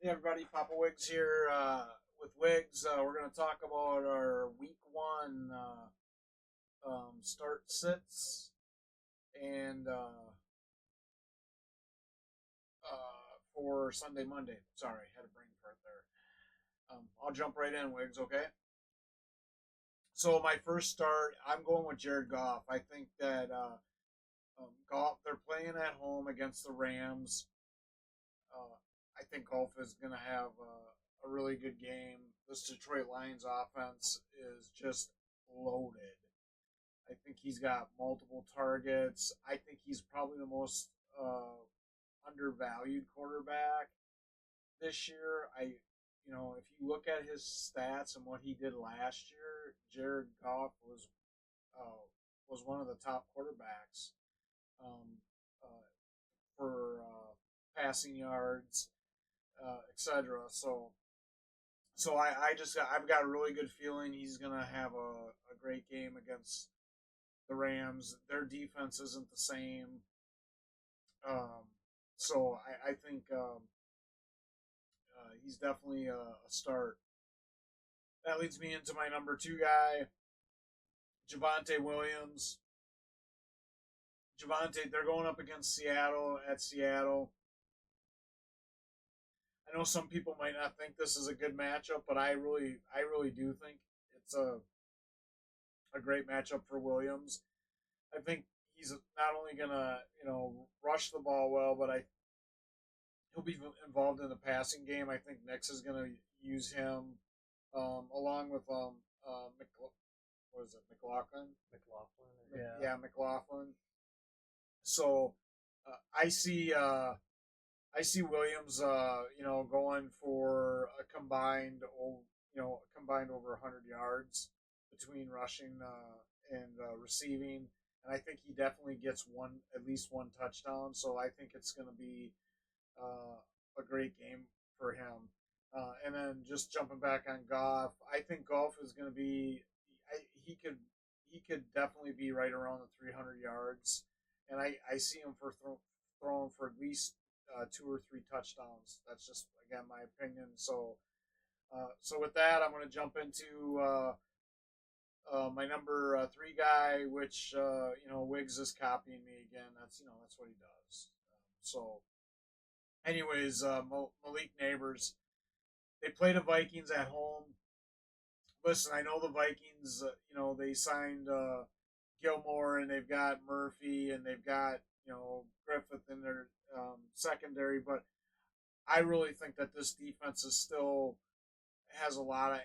Hey everybody, Papa Wiggs here with Wiggs. We're going to talk about our week one start sits and for Sunday, Monday. Sorry, had a brain fart there. I'll jump right in, Wiggs, okay? So, my first start, I'm going with Jared Goff. I think that Goff, they're playing at home against the Rams. Uh, I think Goff is going to have a really good game. This Detroit Lions offense is just loaded. I think he's got multiple targets. I think he's probably the most undervalued quarterback this year. If you look at his stats and what he did last year, Jared Goff was one of the top quarterbacks um, uh, for passing yards, etc. I've got a really good feeling he's gonna have a great game against the Rams. Their defense isn't the same. Um, I think he's definitely a start. That leads me into my number two guy, Javonte Williams. Javonte, they're going up against Seattle at Seattle. I know some people might not think this is a good matchup, but I really do think it's a great matchup for Williams. I think he's not only gonna rush the ball well, but he'll be involved in the passing game. I think Nix is gonna use him along with what is it, McLaughlin? McLaughlin. Yeah, McLaughlin. So uh, I see uh, I see Williams going for a combined over 100 yards between rushing and receiving, and I think he definitely gets at least one touchdown. So I think it's going to be a great game for him. And then just jumping back on Goff, I think Goff is going to be. I, he could definitely be right around the 300 yards, and I see him throwing for at least two or three touchdowns. That's just again my opinion. So with that, I'm going to jump into my number three guy, which Wiggs is copying me again. That's what he does. Anyways, Malik Neighbors, they play the Vikings at home. Listen, I know the Vikings. They signed Gilmore and they've got Murphy and they've got Griffith in their secondary, but I really think that this defense is still has a lot of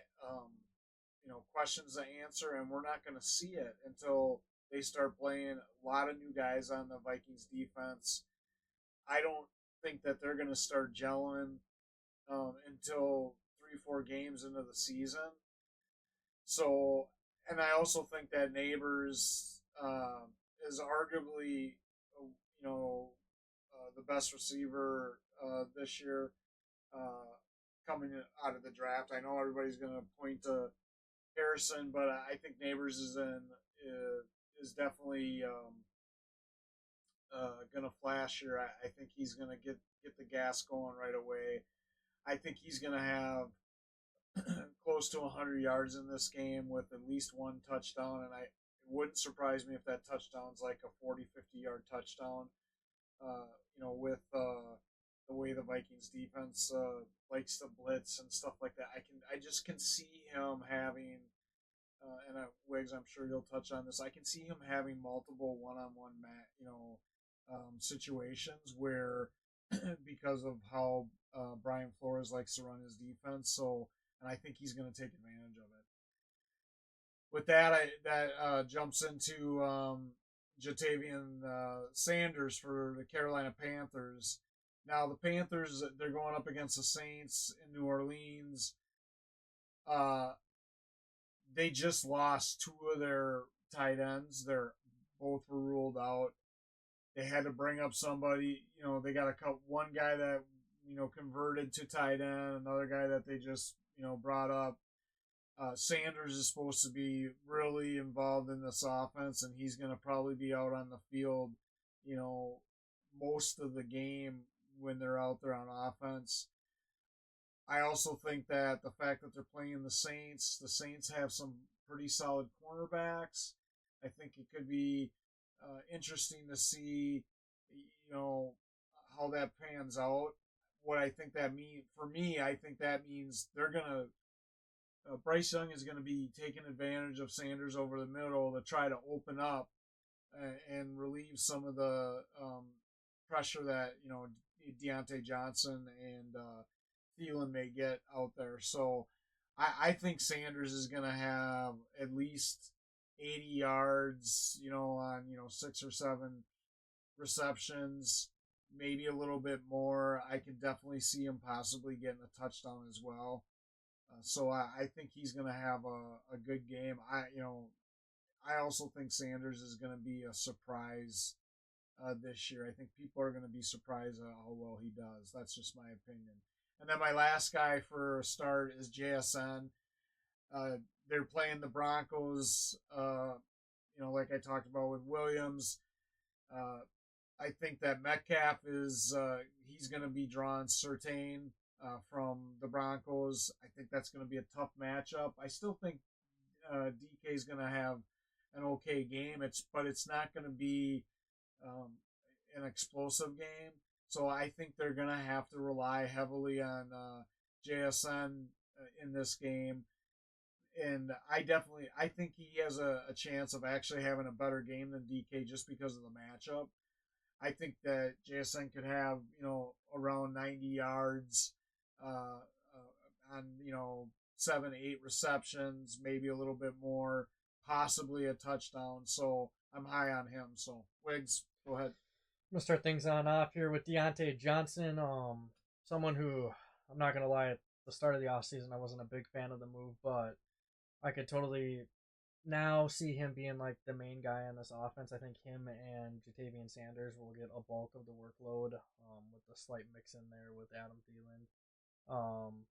questions to answer, and we're not going to see it until they start playing a lot of new guys on the Vikings defense. I don't think that they're going to start gelling until 3-4 games into the season. So, and I also think that Neighbors is arguably, the best receiver this year uh, coming out of the draft. I know everybody's going to point to Harrison, but I think Neighbors is definitely going to flash here. I think he's going to get the gas going right away. I think he's going to have close to 100 yards in this game with at least one touchdown, and it wouldn't surprise me if that touchdown's like a 40, 50-yard touchdown. With the way the Vikings defense likes to blitz and stuff like that, I just can see him having Wiggs, I'm sure you'll touch on this. I can see him having multiple one-on-one situations where because of how Brian Flores likes to run his defense. And I think he's going to take advantage of it. With that, that jumps into Jatavian Sanders for the Carolina Panthers. Now the Panthers, they're going up against the Saints in New Orleans. Uh, they just lost two of their tight ends. They're both were ruled out. They had to bring up somebody. They got one guy that converted to tight end, another guy that they just brought up. Sanders is supposed to be really involved in this offense, and he's going to probably be out on the field, you know, most of the game when they're out there on offense. I also think that the fact that they're playing the Saints have some pretty solid cornerbacks. I think it could be interesting to see, how that pans out. What I think that means for me, I think that means they're gonna Bryce Young is going to be taking advantage of Sanders over the middle to try to open up and relieve some of the pressure that Deontay Johnson and Thielen may get out there. So I think Sanders is going to have at least 80 yards, on 6 or 7 receptions, maybe a little bit more. I can definitely see him possibly getting a touchdown as well. So I think he's going to have a good game. I also think Sanders is going to be a surprise this year. I think people are going to be surprised at how well he does. That's just my opinion. And then my last guy for a start is JSN. They're playing the Broncos. Like I talked about with Williams. Uh, I think that Metcalf is he's going to be drawing Surtain from the Broncos. I think that's going to be a tough matchup. I still think DK is going to have an okay game. But it's not going to be um, an explosive game. So I think they're going to have to rely heavily on JSN in this game. And I think he has a chance of actually having a better game than DK just because of the matchup. I think that JSN could have, around 90 yards on, 7, 8 receptions, maybe a little bit more, possibly a touchdown. So I'm high on him. So, Wiggs, go ahead. I'm gonna start things on off here with Deontay Johnson. Someone who I'm not gonna lie, at the start of the offseason I wasn't a big fan of the move, but I could totally now see him being like the main guy in this offense. I think him and Jatavian Sanders will get a bulk of the workload, with the slight mix in there with Adam Thielen. Um,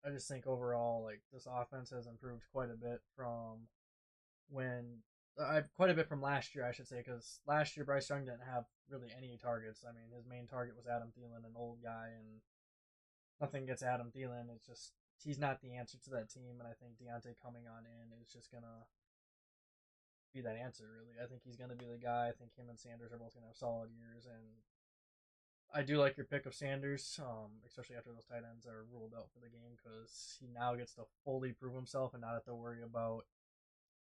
I just think overall, like this offense has improved quite a bit from when quite a bit from last year, I should say, because last year Bryce Young didn't have really any targets. I mean, his main target was Adam Thielen, an old guy, and nothing gets Adam Thielen. It's just he's not the answer to that team, and I think Deontay coming on in is just gonna be that answer. Really, I think he's gonna be the guy. I think him and Sanders are both gonna have solid years, and I do like your pick of Sanders, especially after those tight ends are ruled out for the game because he now gets to fully prove himself and not have to worry about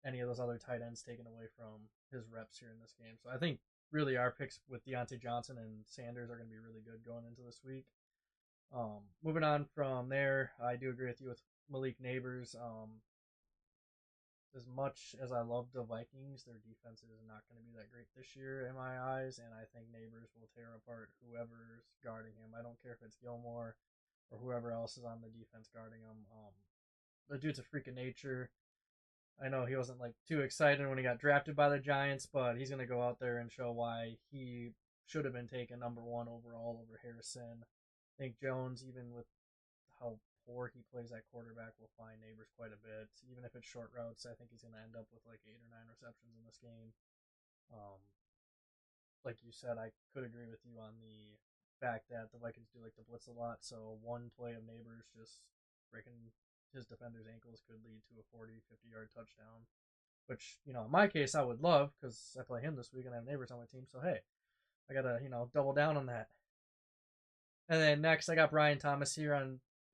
any of those other tight ends taken away from his reps here in this game. So I think really our picks with Deontay Johnson and Sanders are going to be really good going into this week. Moving on from there, I do agree with you with Malik Neighbors. As much as I love the Vikings, their defense is not going to be that great this year in my eyes, and I think Neighbors will tear apart whoever's guarding him. I don't care if it's Gilmore or whoever else is on the defense guarding him. The dude's a freak of nature. I know he wasn't like too excited when he got drafted by the Giants, but he's going to go out there and show why he should have been taken #1 overall over Harrison. I think Jones, even with how poor he plays at quarterback, will find Neighbors quite a bit. Even if it's short routes, I think he's going to end up with like 8 or 9 receptions in this game. Um, like you said, I could agree with you on the fact that the Vikings do like to blitz a lot, so one play of Neighbors just breaking his defender's ankles could lead to a 40, 50-yard touchdown, which, in my case, I would love because I play him this week and I have Neighbors on my team, so hey, I got to, double down on that. And then next, I got Brian Thomas here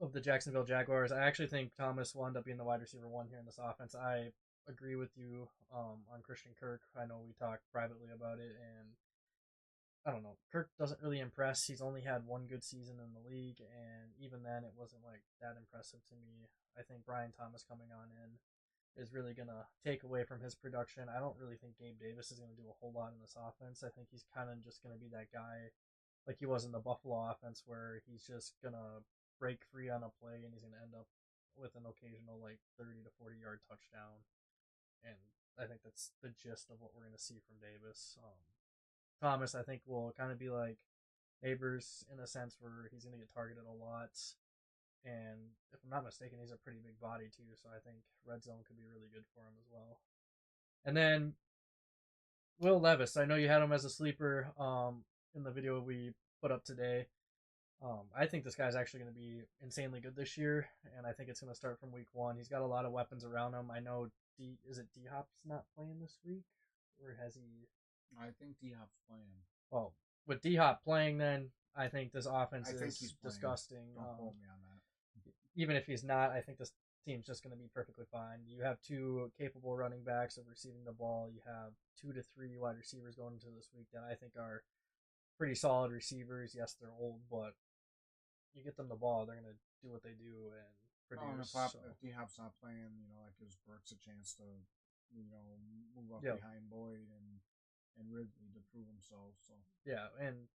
of the Jacksonville Jaguars. I actually think Thomas will end up being the wide receiver 1 here in this offense. I agree with you on Christian Kirk. I know we talked privately about it, and I don't know. Kirk doesn't really impress. He's only had one good season in the league, and even then, it wasn't like that impressive to me. I think Brian Thomas coming on in is really gonna take away from his production. I don't really think Gabe Davis is gonna do a whole lot in this offense. I think he's kind of just gonna be that guy, like he was in the Buffalo offense, where he's just gonna break free on a play and he's gonna end up with an occasional like 30 to 40-yard touchdown. And I think that's the gist of what we're gonna see from Davis. Thomas, I think, will kind of be like Neighbors in a sense where he's going to get targeted a lot. And if I'm not mistaken, he's a pretty big body too, so I think red zone could be really good for him as well. And then Will Levis, I know you had him as a sleeper in the video we put up today. I think this guy's actually going to be insanely good this year, and I think it's going to start from week one. He's got a lot of weapons around him. I know is it D Hop's not playing this week, or has he? I think D Hop's playing. Well, with D Hop playing, then I think this offense I think he's is playing. disgusting. Don't quote me on that. Even if he's not, I think this team's just going to be perfectly fine. You have two capable running backs of receiving the ball. You have 2 to 3 wide receivers going into this week that I think are pretty solid receivers. Yes, they're old, but you get them the ball, they're going to do what they do and produce. If D Hop's not playing, that gives Burks a chance to, move up Yep. behind Boyd and Ridley to prove himself. So Yeah, and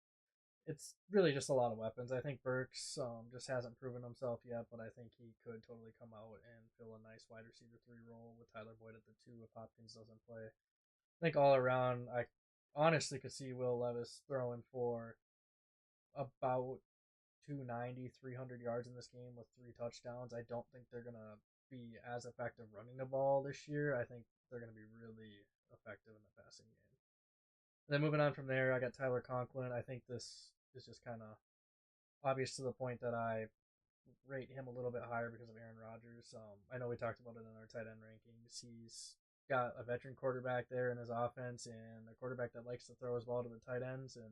it's really just a lot of weapons. I think Burks just hasn't proven himself yet, but I think he could totally come out and fill a nice wide receiver 3 role with Tyler Boyd at the 2 if Hopkins doesn't play. I think all around, I honestly could see Will Levis throwing for about 290, 300 yards in this game with 3 touchdowns. I don't think they're going to be as effective running the ball this year. I think they're going to be really effective in the passing game. And then moving on from there, I got Tyler Conklin. I think this is just kind of obvious to the point that I rate him a little bit higher because of Aaron Rodgers. I know we talked about it in our tight end rankings. He's got a veteran quarterback there in his offense and a quarterback that likes to throw his ball to the tight ends. And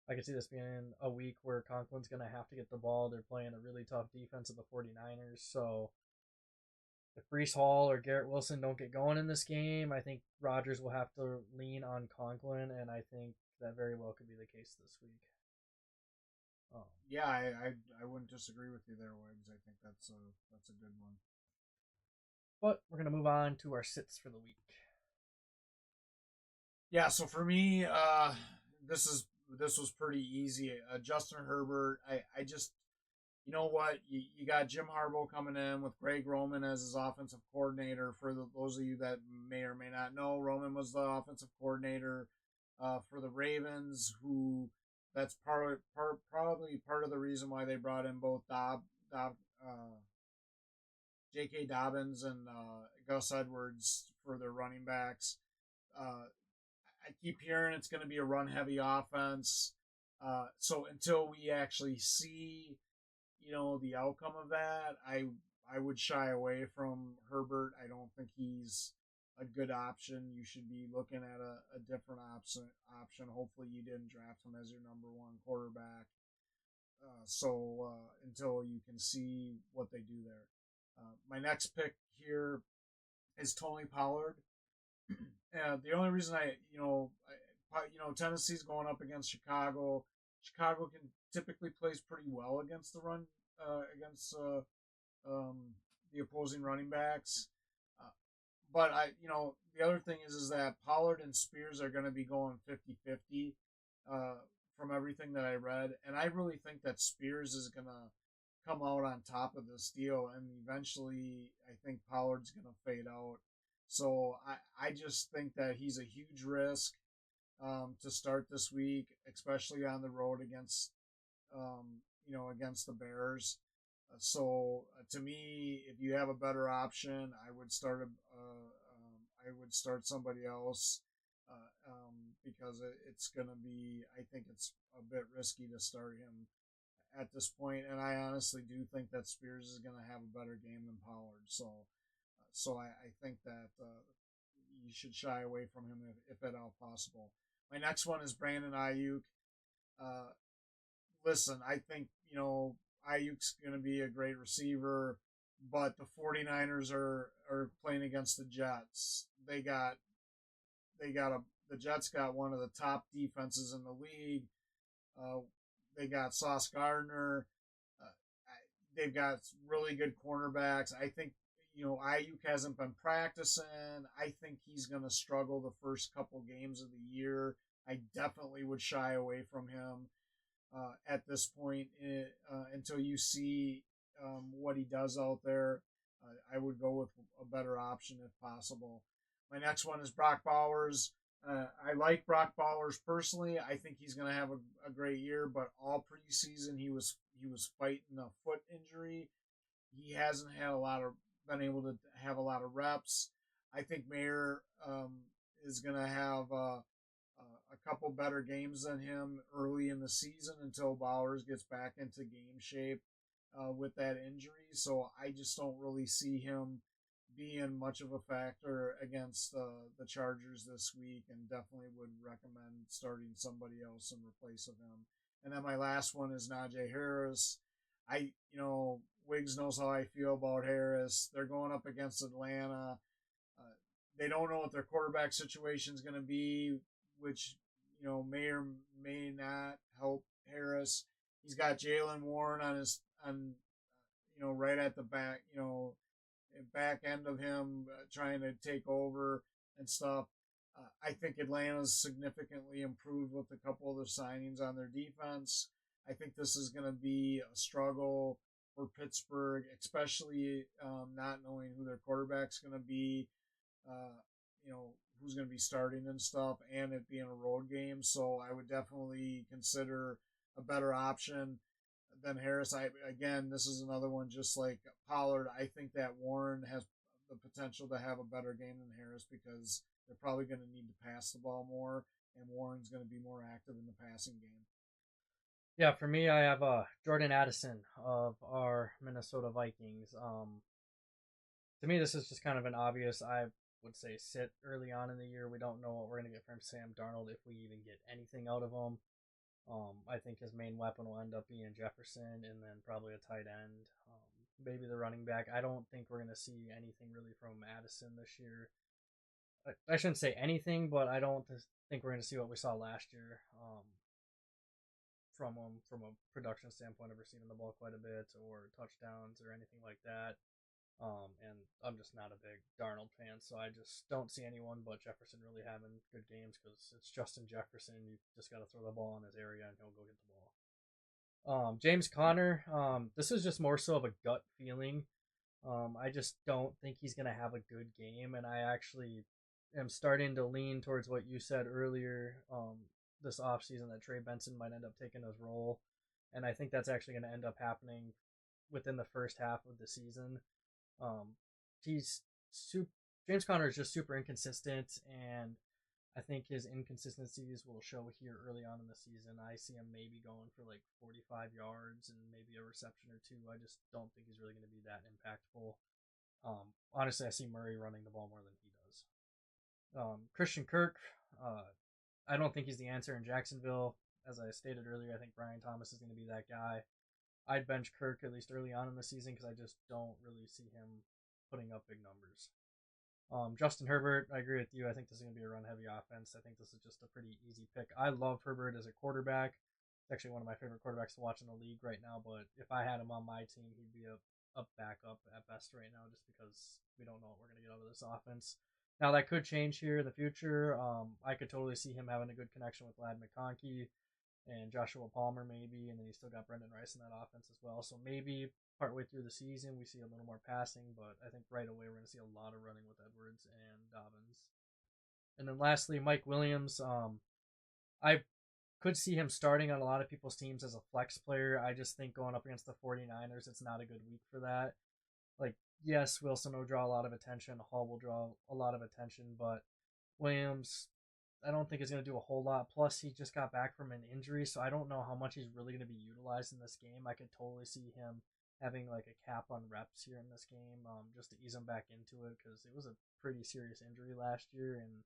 I could see this being a week where Conklin's going to have to get the ball. They're playing a really tough defense of the 49ers. So if Brees Hall or Garrett Wilson don't get going in this game, I think Rodgers will have to lean on Conklin, and I think that very well could be the case this week. Yeah, I wouldn't disagree with you there, Wiggs. I think that's a good one. But we're gonna move on to our sits for the week. Yeah, so for me, this was pretty easy. Justin Herbert, I just, you know what, you got Jim Harbaugh coming in with Greg Roman as his offensive coordinator. For those of you that may or may not know, Roman was the offensive coordinator for the Ravens, who that's probably part of the reason why they brought in both J.K. Dobbins and Gus Edwards for their running backs. I keep hearing it's going to be a run heavy offense. So until we actually see, the outcome of that, I would shy away from Herbert. I don't think he's a good option. You should be looking at a different option. Hopefully, you didn't draft him as your number one quarterback. Until you can see what they do there. My next pick here is Tony Pollard. The only reason Tennessee's going up against Chicago. Chicago can typically plays pretty well against the run, against the opposing running backs. But the other thing is that Pollard and Spears are going to be going 50-50 from everything that I read. And I really think that Spears is going to come out on top of this deal. And eventually, I think Pollard's going to fade out. So I just think that he's a huge risk to start this week, especially on the road against against the Bears. To me, if you have a better option, I would start somebody else because it's going to be. I think it's a bit risky to start him at this point, and I honestly do think that Spears is going to have a better game than Pollard. So I think that you should shy away from him if at all possible. My next one is Brandon Ayuk. Listen, I think, Ayuk's going to be a great receiver, but the 49ers are playing against the Jets. The Jets got one of the top defenses in the league. They got Sauce Gardner. Uh, they've got really good cornerbacks. I think, Ayuk hasn't been practicing. I think he's going to struggle the first couple games of the year. I definitely would shy away from him at this point until you see what he does out there. I would go with a better option if possible. My next one is Brock Bowers. I like Brock Bowers personally. I think he's going to have a great year, but all preseason he was fighting a foot injury. He hasn't had been able to have a lot of reps. I think Mayer is going to have a couple better games than him early in the season until Bowers gets back into game shape with that injury. So I just don't really see him being much of a factor against the Chargers this week, and definitely would recommend starting somebody else in replace of him. And then my last one is Najee Harris. Wiggs knows how I feel about Harris. They're going up against Atlanta. They don't know what their quarterback situation is going to be, which may or may not help Harris. He's got Jalen Warren right at the back end of him trying to take over and stuff. I think Atlanta's significantly improved with a couple of their signings on their defense. I think this is going to be a struggle for Pittsburgh, especially not knowing who their quarterback's going to be, who's going to be starting and stuff, and it being a road game. So I would definitely consider a better option than Harris. This is another one just like Pollard. I think that Warren has the potential to have a better game than Harris because they're probably going to need to pass the ball more, and Warren's going to be more active in the passing game. Yeah, for me, I have Jordan Addison of our Minnesota Vikings. To me, this is just kind of an obvious, I would say, sit early on in the year. We don't know what we're going to get from Sam Darnold, if we even get anything out of him. I think his main weapon will end up being Jefferson and then probably a tight end. Maybe the running back. I don't think we're going to see anything really from Addison this year. I shouldn't say anything, but I don't think we're going to see what we saw last year from him from a production standpoint of receiving the ball quite a bit or touchdowns or anything like that. And I'm just not a big Darnold fan, so I just don't see anyone but Jefferson really having good games because it's Justin Jefferson. You just got to throw the ball in his area and he'll go get the ball. James Conner, this is just more so of a gut feeling. I just don't think he's going to have a good game, and I actually am starting to lean towards what you said earlier this offseason that Trey Benson might end up taking his role, and I think that's actually going to end up happening within the first half of the season. James Conner is just super inconsistent, and I think his inconsistencies will show here early on in the season. I see him maybe going for like 45 yards and maybe a reception or two. I just don't think he's really going to be that impactful. Honestly, I see Murray running the ball more than he does. Christian Kirk, I don't think he's the answer in Jacksonville. As I stated earlier, I think Brian Thomas is going to be that guy. I'd bench Kirk at least early on in the season because I just don't really see him putting up big numbers. Justin Herbert, I agree with you. I think this is going to be a run-heavy offense. I think this is just a pretty easy pick. I love Herbert as a quarterback. It's actually one of my favorite quarterbacks to watch in the league right now, but if I had him on my team, he'd be a backup at best right now just because we don't know what we're going to get out of this offense. Now, that could change here in the future. I could totally see him having a good connection with Ladd McConkey and Joshua Palmer maybe, and then you still got Brendan Rice in that offense as well. So maybe partway through the season we see a little more passing, but I think right away we're going to see a lot of running with Edwards and Dobbins. And then lastly, Mike Williams. I could see him starting on a lot of people's teams as a flex player. I just think going up against the 49ers, it's not a good week for that. Like, yes, Wilson will draw a lot of attention. Hall will draw a lot of attention, but Williams, I don't think he's going to do a whole lot. Plus, he just got back from an injury, so I don't know how much he's really going to be utilized in this game. I could totally see him having like a cap on reps here in this game, just to ease him back into it because it was a pretty serious injury last year, and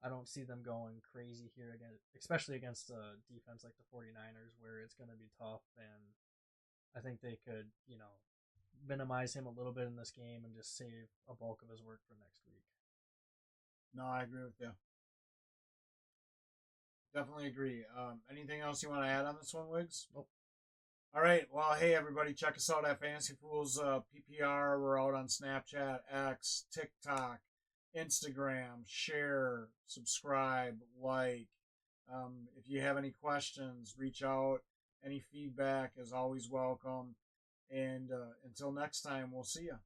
I don't see them going crazy here again, especially against a defense like the 49ers where it's going to be tough, and I think they could, minimize him a little bit in this game and just save a bulk of his work for next week. No, I agree with you. Definitely agree. Anything else you want to add on this one, Wiggs? Nope. All right. Well, hey, everybody, check us out at Fantasy Fools PPR. We're out on Snapchat, X, TikTok, Instagram. Share, subscribe, like. If you have any questions, reach out. Any feedback is always welcome. And until next time, we'll see you.